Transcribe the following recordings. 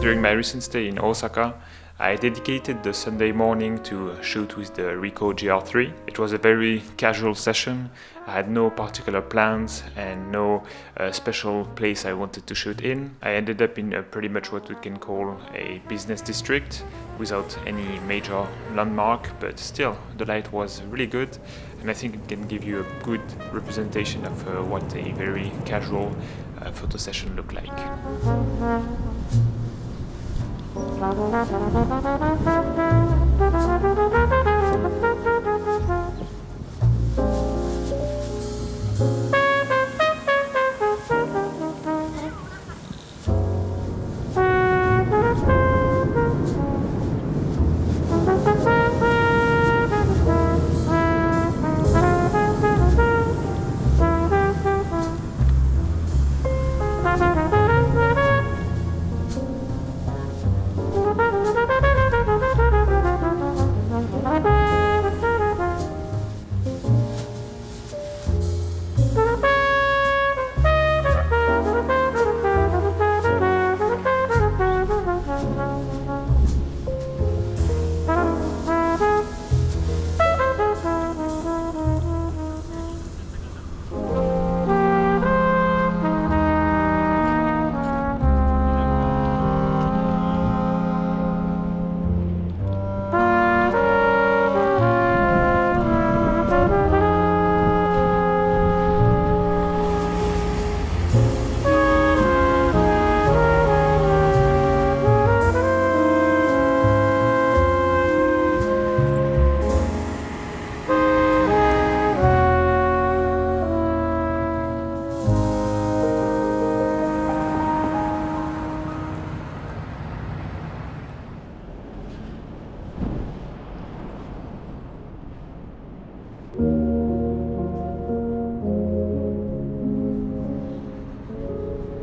During my recent stay in Osaka, I dedicated the Sunday morning to shoot with the RICOH GRIII. It was a very casual session. I had no particular plans and no special place I wanted to shoot in. I ended up in pretty much what we can call a business district without any major landmark, but still the light was really good, and I think it can give you a good representation of what a very casual photo session looked like.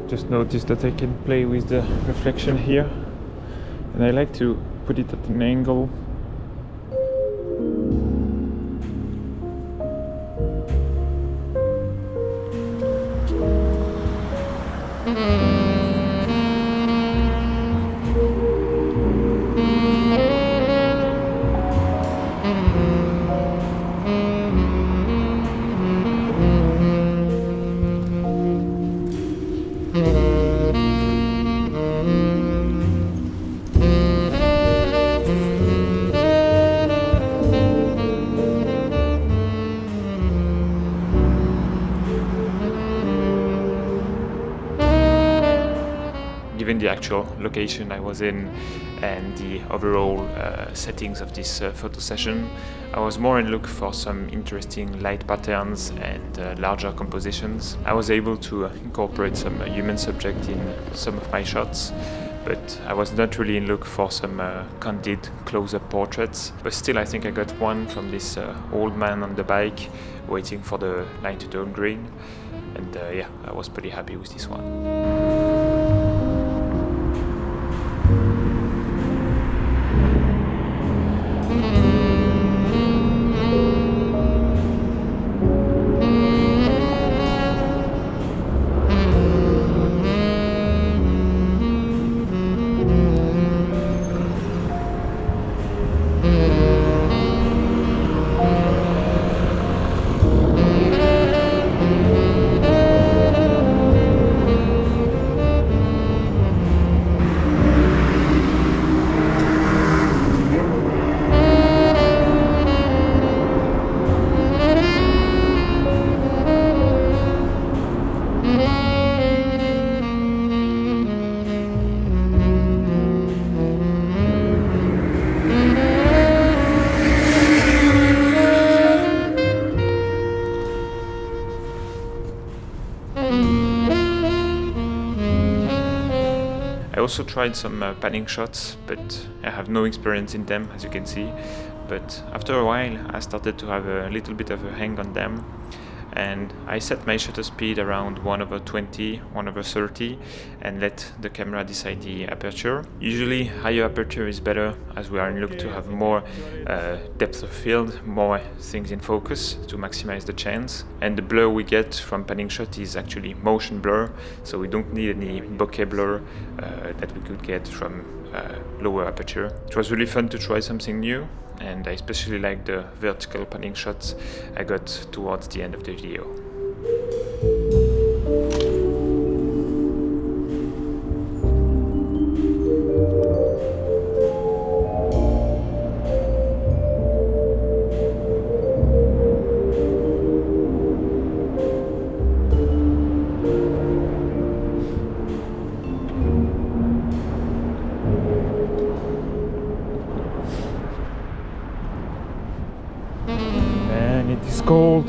Just noticed that I can play with the reflection here, and I like to put it at an angle . Given the actual location I was in and the overall settings of this photo session, I was more in look for some interesting light patterns and larger compositions. I was able to incorporate some human subject in some of my shots, but I was not really in look for some candid close-up portraits. But still, I think I got one from this old man on the bike waiting for the light to turn green, and yeah, I was pretty happy with this one. I also tried some panning shots, but I have no experience in them, as you can see. But after a while, I started to have a little bit of a hang on them. and I set my shutter speed around 1/20, 1/30, and let the camera decide the aperture. Usually higher aperture is better, as we are in look to have more depth of field, more things in focus to maximize the chance. And the blur we get from panning shot is actually motion blur, so we don't need any bokeh blur that we could get from lower aperture. It was really fun to try something new, and I especially like the vertical panning shots I got towards the end of the video. And it is cold.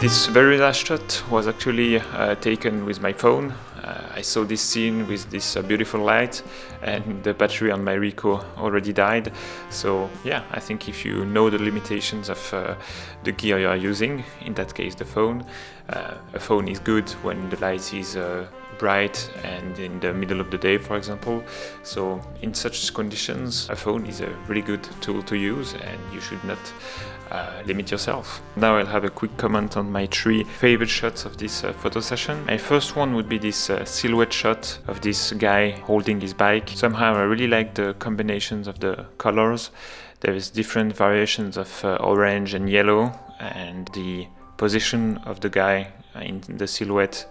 This very last shot was actually taken with my phone. I saw this scene with this beautiful light, and the battery on my RICOH already died. So yeah, I think if you know the limitations of the gear you are using, in that case the phone, a phone is good when the light is bright and in the middle of the day, for example. So in such conditions, a phone is a really good tool to use, and you should not limit yourself. Now I'll have a quick comment on my 3 favorite shots of this photo session. My first one would be this silhouette shot of this guy holding his bike. Somehow I really like the combinations of the colors. There is different variations of orange and yellow, and the position of the guy in the silhouette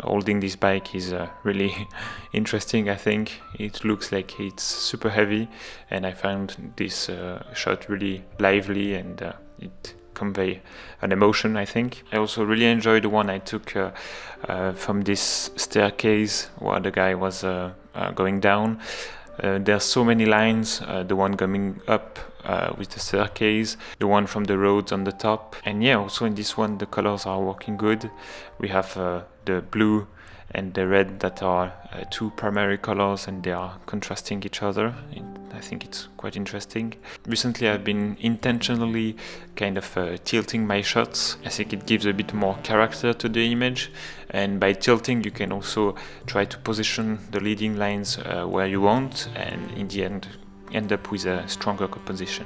holding this bike is really interesting. I think it looks like it's super heavy, and I found this shot really lively, and it convey an emotion, I think. I also really enjoyed the one I took from this staircase where the guy was going down. There's so many lines, the one coming up with the staircase, the one from the roads on the top, and yeah, also in this one the colors are working good. We have the blue and the red that are 2 primary colors, and they are contrasting each other. I think it's quite interesting. Recently I've been intentionally kind of tilting my shots. I think it gives a bit more character to the image, and by tilting you can also try to position the leading lines where you want, and in the end up with a stronger composition.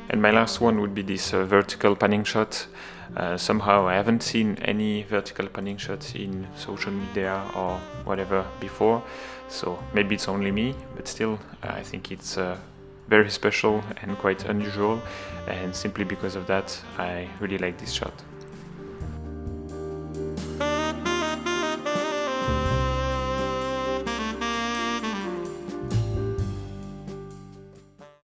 And my last one would be this vertical panning shot. Somehow I haven't seen any vertical panning shots in social media or whatever before, so maybe it's only me, but still I think it's very special and quite unusual, and simply because of that I really like this shot.